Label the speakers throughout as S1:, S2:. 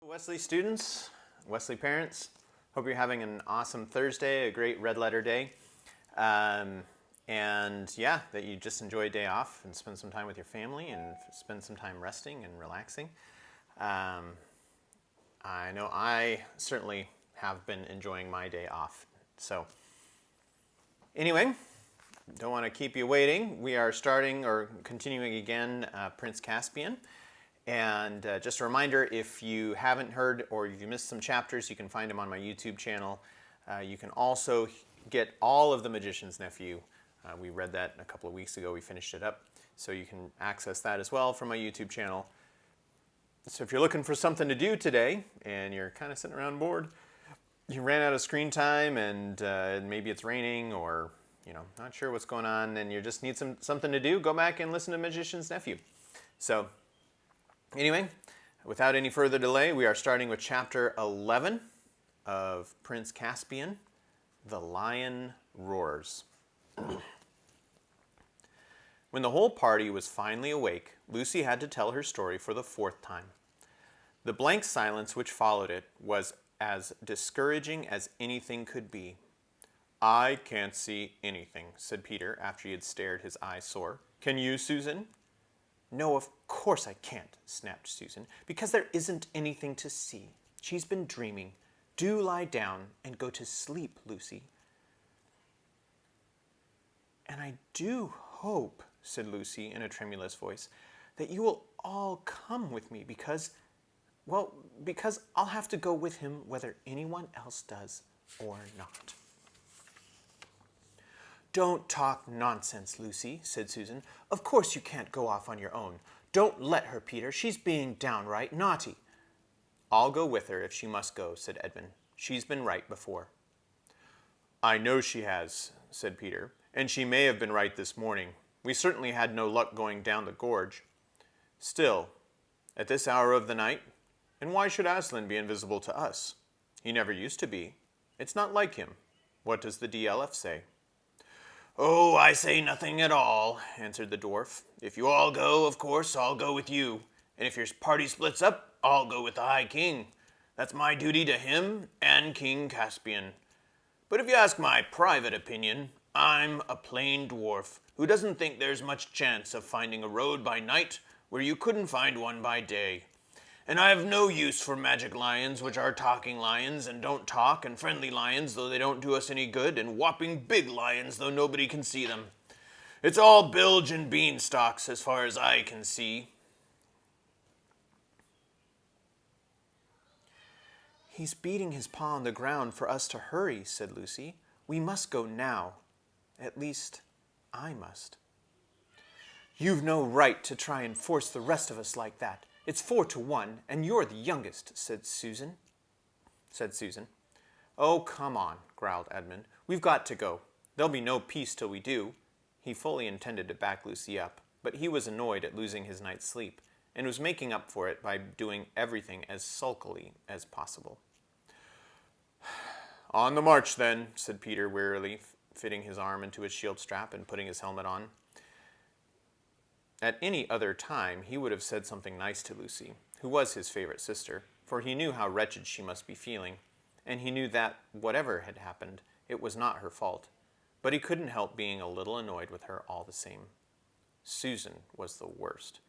S1: Wesley students, Wesley parents, hope you're having an awesome Thursday, a great red letter day. And yeah, that you just enjoy a day off and spend some time with your family and spend some time resting and relaxing. I know I certainly have been enjoying my day off. So anyway, don't want to keep you waiting. We are starting or continuing again Prince Caspian. And just a reminder, if you haven't heard or you missed some chapters, you can find them on my YouTube channel. You can also get all of The Magician's Nephew. We read that a couple of weeks ago. We finished it up. So you can access that as well from my YouTube channel. So if you're looking for something to do today and you're kind of sitting around bored, you ran out of screen time and maybe it's raining or not sure what's going on and you just need something to do, go back and listen to Magician's Nephew. So anyway, without any further delay, we are starting with chapter 11 of Prince Caspian, The Lion Roars. When the whole party was finally awake, Lucy had to tell her story for the fourth time. The blank silence which followed it was as discouraging as anything could be. "I can't see anything," said Peter after he had stared, his eyes sore. "Can you, Susan?" "No, of course I can't," snapped Susan, "because there isn't anything to see. She's been dreaming. Do lie down and go to sleep, Lucy." "And I do hope," said Lucy in a tremulous voice, "that you will all come with me because I'll have to go with him whether anyone else does or not." "Don't talk nonsense, Lucy," said Susan. "Of course you can't go off on your own. Don't let her, Peter. She's being downright naughty." "I'll go with her if she must go," said Edmund. "She's been right before." "I know she has," said Peter, "and she may have been right this morning. We certainly had no luck going down the gorge. Still, at this hour of the night, and why should Aslan be invisible to us? He never used to be. It's not like him. What does the DLF say?" "Oh, I say nothing at all," answered the dwarf. "If you all go, of course, I'll go with you. And if your party splits up, I'll go with the High King. That's my duty to him and King Caspian. But if you ask my private opinion, I'm a plain dwarf who doesn't think there's much chance of finding a road by night where you couldn't find one by day. And I have no use for magic lions, which are talking lions and don't talk, and friendly lions, though they don't do us any good, and whopping big lions, though nobody can see them. It's all bilge and beanstalks as far as I can see." "He's beating his paw on the ground for us to hurry," said Lucy. "We must go now. At least, I must." "You've no right to try and force the rest of us like that. It's 4-1, and you're the youngest," said Susan. "Oh, come on," growled Edmund. "We've got to go. There'll be no peace till we do." He fully intended to back Lucy up, but he was annoyed at losing his night's sleep, and was making up for it by doing everything as sulkily as possible. "On the march, then," said Peter wearily, fitting his arm into his shield strap and putting his helmet on. At any other time, he would have said something nice to Lucy, who was his favorite sister, for he knew how wretched she must be feeling, and he knew that, whatever had happened, it was not her fault. But he couldn't help being a little annoyed with her all the same. Susan was the worst.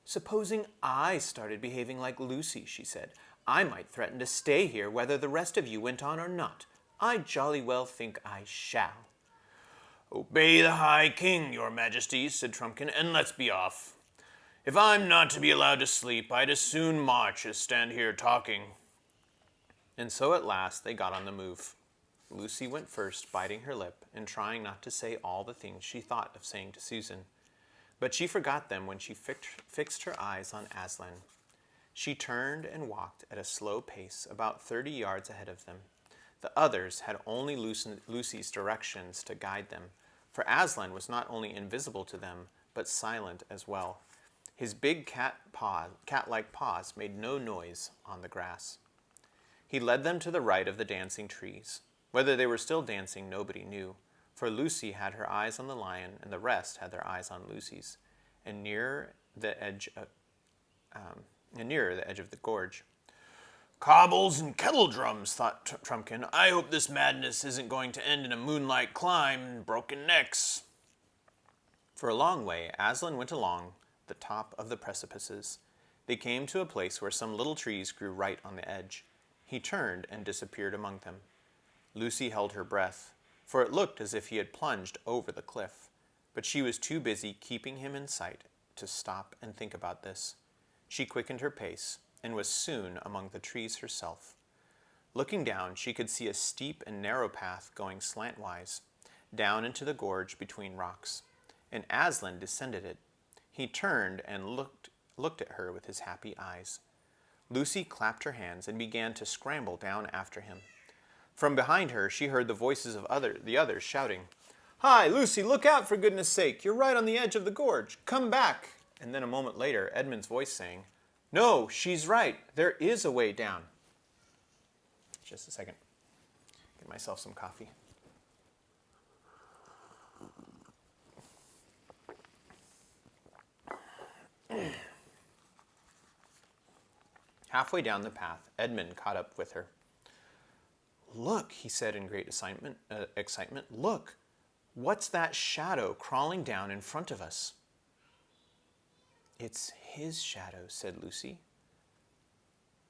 S1: "Supposing I started behaving like Lucy," she said. "I might threaten to stay here whether the rest of you went on or not. I jolly well think I shall." "Obey the High King, your Majesty," said Trumpkin, "and let's be off. If I'm not to be allowed to sleep, I'd as soon march as stand here talking." And so at last they got on the move. Lucy went first, biting her lip and trying not to say all the things she thought of saying to Susan. But she forgot them when she fixed her eyes on Aslan. She turned and walked at a slow pace about 30 yards ahead of them. The others had only Lucy's directions to guide them, for Aslan was not only invisible to them, but silent as well. His big cat-like paws made no noise on the grass. He led them to the right of the dancing trees. Whether they were still dancing, nobody knew, for Lucy had her eyes on the lion, and the rest had their eyes on Lucy's, and nearer the edge of the gorge. Cobbles and kettle drums, thought Trumpkin. I hope this madness isn't going to end in a moonlight climb and broken necks. For a long way, Aslan went along the top of the precipices. They came to a place where some little trees grew right on the edge. He turned and disappeared among them. Lucy held her breath, for it looked as if he had plunged over the cliff, but she was too busy keeping him in sight to stop and think about this. She quickened her pace and was soon among the trees herself. Looking down, she could see a steep and narrow path going slantwise down into the gorge between rocks, and Aslan descended it. He turned and looked at her with his happy eyes. Lucy clapped her hands and began to scramble down after him. From behind her, she heard the voices of the others shouting, "Hi, Lucy, look out for goodness sake! You're right on the edge of the gorge. Come back!" And then a moment later, Edmund's voice saying, "No, she's right. There is a way down." Just a second. Get myself some coffee. Halfway down the path, Edmund caught up with her. "Look," he said in great excitement. "Look, what's that shadow crawling down in front of us?" "It's his shadow," said Lucy.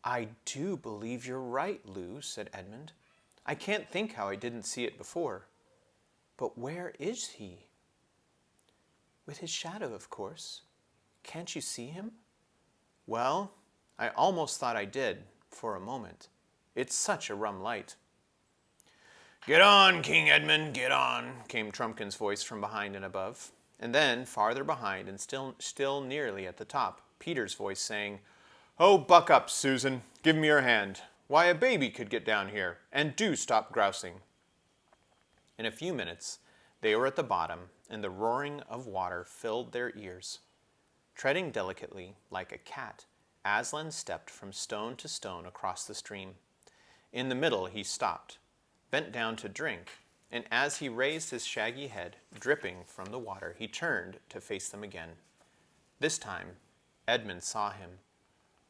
S1: "I do believe you're right, Lou," said Edmund. "I can't think how I didn't see it before. But where is he?" "With his shadow, of course. Can't you see him?" "Well, I almost thought I did, for a moment. It's such a rum light." "Get on, King Edmund, get on," came Trumpkin's voice from behind and above. And then, farther behind and still nearly at the top, Peter's voice saying, "Oh, buck up, Susan. Give me your hand. Why, a baby could get down here. And do stop grousing." In a few minutes, they were at the bottom, and the roaring of water filled their ears. Treading delicately, like a cat, Aslan stepped from stone to stone across the stream. In the middle, he stopped, bent down to drink, and as he raised his shaggy head, dripping from the water, he turned to face them again. This time, Edmund saw him.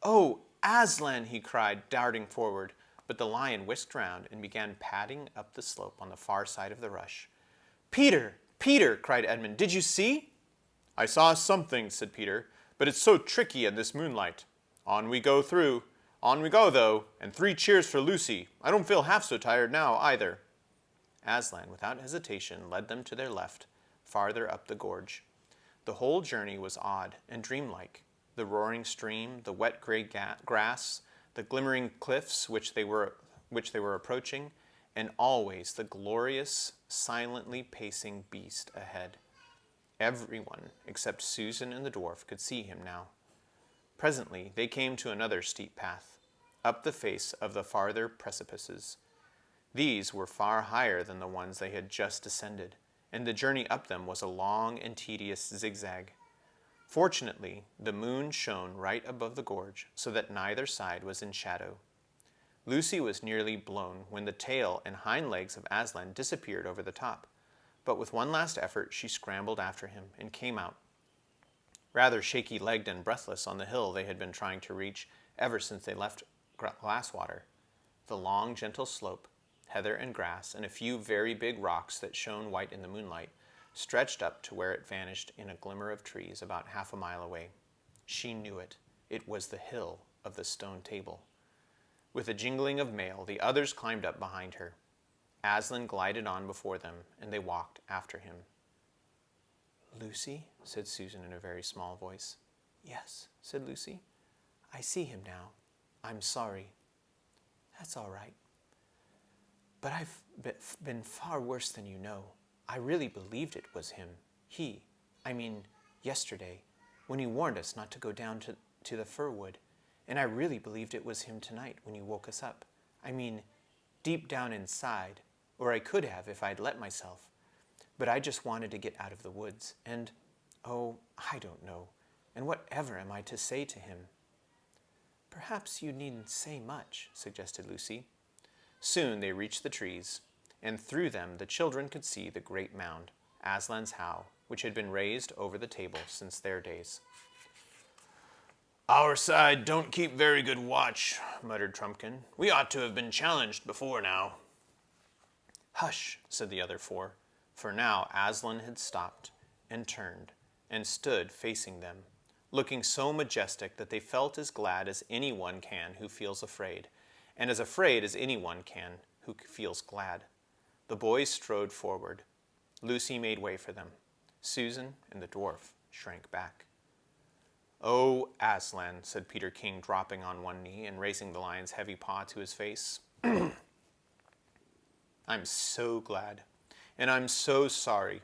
S1: "Oh, Aslan!" he cried, darting forward, but the lion whisked round and began padding up the slope on the far side of the rush. "Peter! Peter!" cried Edmund. "Did you see?" "I saw something," said Peter, "but it's so tricky in this moonlight. On we go, though, and 3 cheers for Lucy. I don't feel half so tired now, either." Aslan, without hesitation, led them to their left, farther up the gorge. The whole journey was odd and dreamlike. The roaring stream, the wet gray grass, the glimmering cliffs which they were approaching, and always the glorious, silently pacing beast ahead. Everyone, except Susan and the dwarf, could see him now. Presently, they came to another steep path, up the face of the farther precipices. These were far higher than the ones they had just descended, and the journey up them was a long and tedious zigzag. Fortunately, the moon shone right above the gorge, so that neither side was in shadow. Lucy was nearly blown when the tail and hind legs of Aslan disappeared over the top, but with one last effort she scrambled after him and came out, rather shaky-legged and breathless, on the hill they had been trying to reach ever since they left Glasswater. The long, gentle slope, heather and grass, and a few very big rocks that shone white in the moonlight, stretched up to where it vanished in a glimmer of trees about half a mile away. She knew it. It was the hill of the stone table. With a jingling of mail, the others climbed up behind her. Aslan glided on before them, and they walked after him. "Lucy," said Susan in a very small voice. "Yes," said Lucy. "I see him now. I'm sorry." "That's all right. But I've been far worse than you know. I really believed it was him. Yesterday, when you warned us not to go down to the fir wood. And I really believed it was him tonight when you woke us up. Deep down inside, or I could have if I'd let myself. But I just wanted to get out of the woods. And, I don't know. And whatever am I to say to him?" "Perhaps you needn't say much," suggested Lucy. Soon they reached the trees, and through them the children could see the great mound, Aslan's How, which had been raised over the table since their days. Our side don't keep very good watch, muttered Trumpkin. We ought to have been challenged before now. Hush, said the other four, for now Aslan had stopped and turned and stood facing them, looking so majestic that they felt as glad as anyone can who feels afraid, and as afraid as anyone can who feels glad. The boys strode forward. Lucy made way for them. Susan and the dwarf shrank back. "Oh, Aslan," said Peter King, dropping on one knee and raising the lion's heavy paw to his face. "I'm so glad, and I'm so sorry.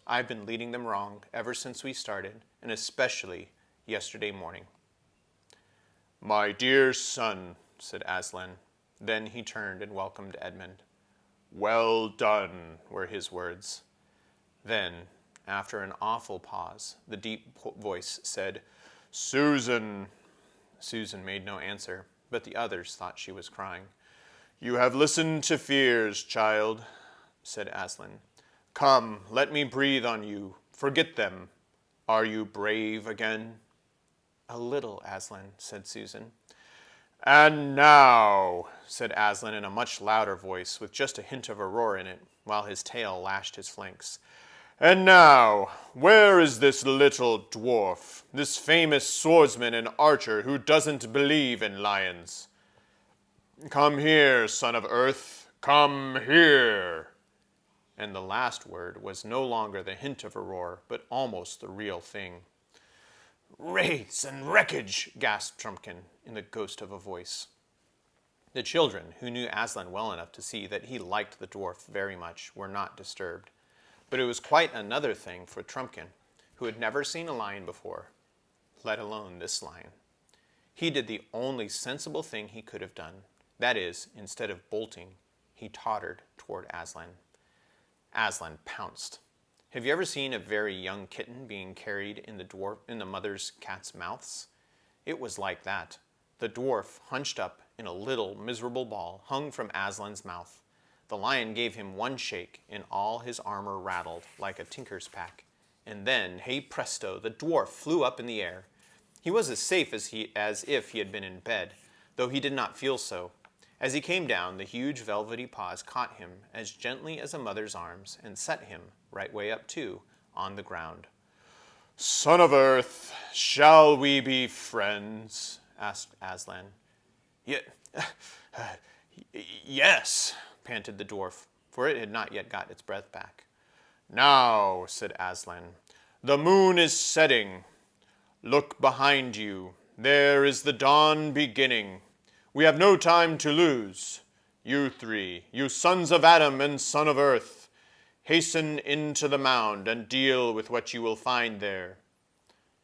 S1: I've been leading them wrong ever since we started, and especially yesterday morning." "My dear son," said Aslan. Then he turned and welcomed Edmund. "Well done," were his words. Then, after an awful pause, the deep voice said, "Susan." Susan made no answer, but the others thought she was crying. "You have listened to fears, child," said Aslan. "Come, let me breathe on you. Forget them. Are you brave again?" "A little, Aslan," said Susan. "And now," said Aslan in a much louder voice, with just a hint of a roar in it, while his tail lashed his flanks. "And now, where is this little dwarf, this famous swordsman and archer who doesn't believe in lions? Come here, son of earth, come here." And the last word was no longer the hint of a roar, but almost the real thing. "Wraiths and wreckage," gasped Trumpkin in the ghost of a voice. The children, who knew Aslan well enough to see that he liked the dwarf very much, were not disturbed. But it was quite another thing for Trumpkin, who had never seen a lion before, let alone this lion. He did the only sensible thing he could have done. That is, instead of bolting, he tottered toward Aslan. Aslan pounced. Have you ever seen a very young kitten being carried in the mother's cat's mouths? It was like that. The dwarf, hunched up in a little miserable ball, hung from Aslan's mouth. The lion gave him one shake, and all his armor rattled like a tinker's pack. And then, hey presto, the dwarf flew up in the air. He was as safe as if he had been in bed, though he did not feel so. As he came down, the huge velvety paws caught him as gently as a mother's arms and set him, right way up too, on the ground. "Son of earth, shall we be friends?" asked Aslan. Yes, panted the dwarf, for it had not yet got its breath back. "Now," said Aslan, "the moon is setting. Look behind you. There is the dawn beginning. We have no time to lose. You three, you sons of Adam and son of earth, hasten into the mound and deal with what you will find there."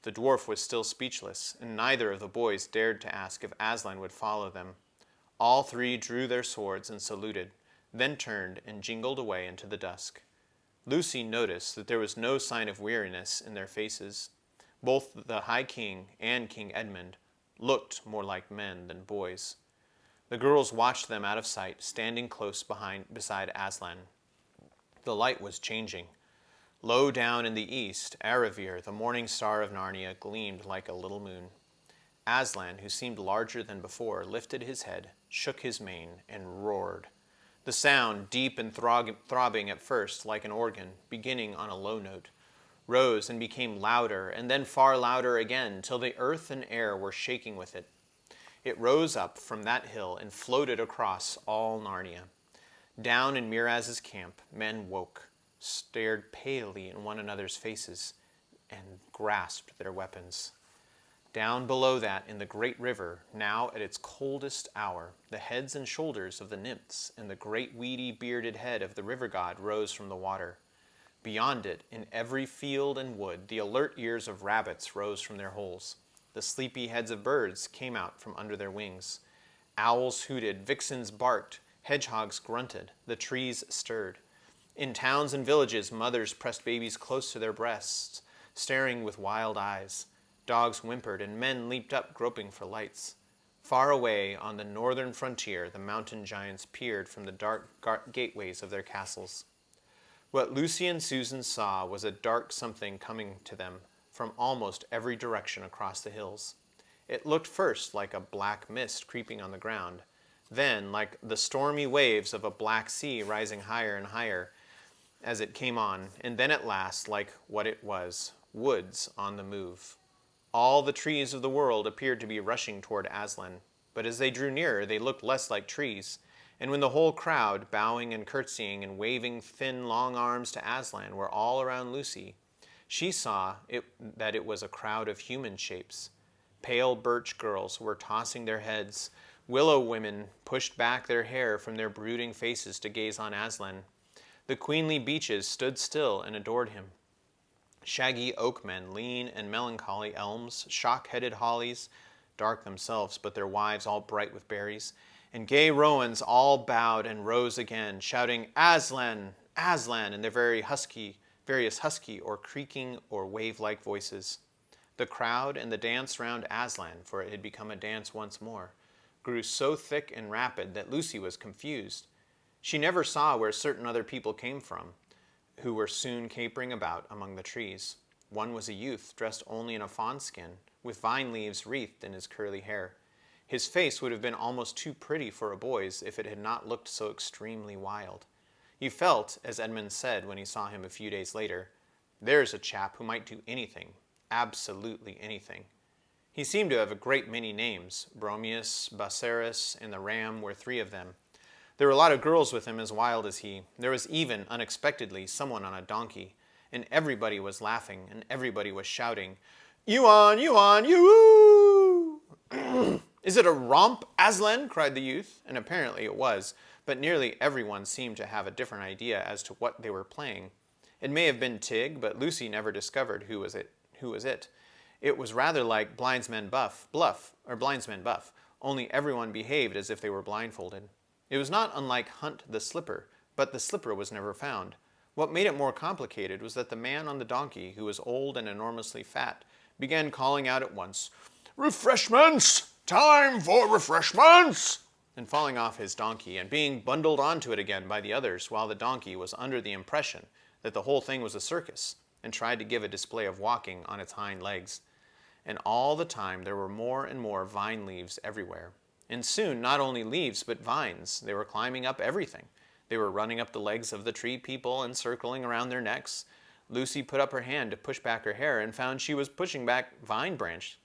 S1: The dwarf was still speechless, and neither of the boys dared to ask if Aslan would follow them. All three drew their swords and saluted, then turned and jingled away into the dusk. Lucy noticed that there was no sign of weariness in their faces. Both the High King and King Edmund looked more like men than boys. The girls watched them out of sight, standing close beside Aslan. The light was changing. Low down in the east, Aravir, the morning star of Narnia, gleamed like a little moon. Aslan, who seemed larger than before, lifted his head, shook his mane, and roared. The sound, deep and throbbing at first like an organ, beginning on a low note, rose and became louder, and then far louder again, till the earth and air were shaking with it. It rose up from that hill and floated across all Narnia. Down in Miraz's camp, men woke, stared palely in one another's faces, and grasped their weapons. Down below that, in the great river, now at its coldest hour, the heads and shoulders of the nymphs and the great weedy bearded head of the river god rose from the water. Beyond it, in every field and wood, the alert ears of rabbits rose from their holes. The sleepy heads of birds came out from under their wings. Owls hooted, vixens barked, hedgehogs grunted, the trees stirred. In towns and villages, mothers pressed babies close to their breasts, staring with wild eyes. Dogs whimpered, and men leaped up, groping for lights. Far away on the northern frontier, the mountain giants peered from the dark gateways of their castles. What Lucy and Susan saw was a dark something coming to them from almost every direction across the hills. It looked first like a black mist creeping on the ground, then like the stormy waves of a black sea rising higher and higher as it came on, and then at last like what it was, woods on the move. All the trees of the world appeared to be rushing toward Aslan, but as they drew nearer, they looked less like trees. And when the whole crowd, bowing and curtsying and waving thin, long arms to Aslan, were all around Lucy, she saw that it was a crowd of human shapes. Pale birch girls were tossing their heads. Willow women pushed back their hair from their brooding faces to gaze on Aslan. The queenly beeches stood still and adored him. Shaggy oak men, lean and melancholy elms, shock-headed hollies, dark themselves, but their wives all bright with berries, and gay rowans all bowed and rose again, shouting, Aslan, Aslan, in their various husky or creaking or wave-like voices. The crowd and the dance round Aslan, for it had become a dance once more, grew so thick and rapid that Lucy was confused. She never saw where certain other people came from, who were soon capering about among the trees. One was a youth dressed only in a fawn skin, with vine leaves wreathed in his curly hair. His face would have been almost too pretty for a boy's if it had not looked so extremely wild. You felt, as Edmund said when he saw him a few days later, there's a chap who might do anything, absolutely anything. He seemed to have a great many names. Bromius, Bacerus, and the Ram were three of them. There were a lot of girls with him as wild as he. There was even, unexpectedly, someone on a donkey, and everybody was laughing, and everybody was shouting, You on, you! Is it a romp, Aslan? Cried the youth, and apparently it was, but nearly everyone seemed to have a different idea as to what they were playing. It may have been Tig, but Lucy never discovered who was it. It was rather like blindsman buff, only everyone behaved as if they were blindfolded. It was not unlike Hunt the Slipper, but the slipper was never found. What made it more complicated was that the man on the donkey, who was old and enormously fat, began calling out at once, Refreshments! Time for refreshments! And falling off his donkey and being bundled onto it again by the others, while the donkey was under the impression that the whole thing was a circus, and tried to give a display of walking on its hind legs. And all the time there were more and more vine leaves everywhere. And soon, not only leaves, but vines. They were climbing up everything. They were running up the legs of the tree people and circling around their necks. Lucy put up her hand to push back her hair and found she was pushing back vine branches.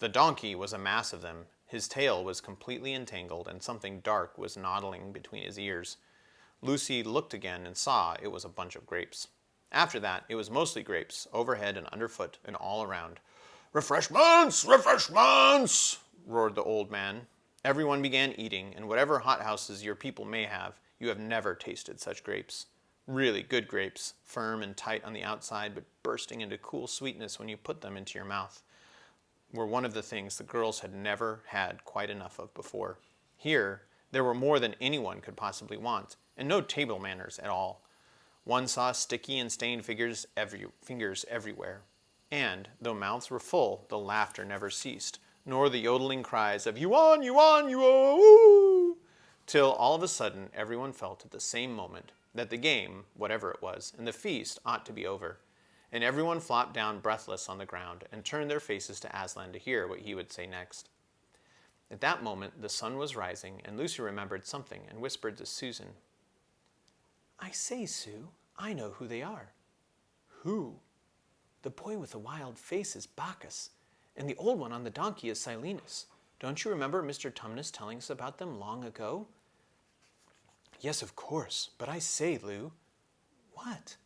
S1: The donkey was a mass of them. His tail was completely entangled, and something dark was nodding between his ears. Lucy looked again and saw it was a bunch of grapes. After that, it was mostly grapes, overhead and underfoot and all around. Refreshments! Refreshments! Roared the old man. Everyone began eating, and whatever hothouses your people may have, you have never tasted such grapes. Really good grapes, firm and tight on the outside, but bursting into cool sweetness when you put them into your mouth, were one of the things the girls had never had quite enough of before. Here, there were more than anyone could possibly want, and no table manners at all. One saw sticky and stained fingers everywhere. And, though mouths were full, the laughter never ceased, nor the yodeling cries of, You on, you woo! Till all of a sudden everyone felt at the same moment that the game, whatever it was, and the feast ought to be over. And everyone flopped down breathless on the ground and turned their faces to Aslan to hear what he would say next. At that moment the sun was rising, and Lucy remembered something and whispered to Susan, I say, Sue, I know who they are. Who? The boy with the wild face is Bacchus, and the old one on the donkey is Silenus. Don't you remember Mr. Tumnus telling us about them long ago? Yes, of course, but I say, Lou. What?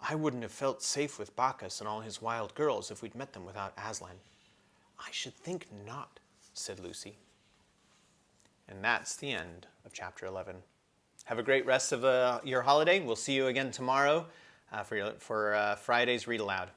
S1: I wouldn't have felt safe with Bacchus and all his wild girls if we'd met them without Aslan. I should think not, said Lucy. And that's the end of chapter 11. Have a great rest of your holiday. We'll see you again tomorrow for Friday's Read Aloud.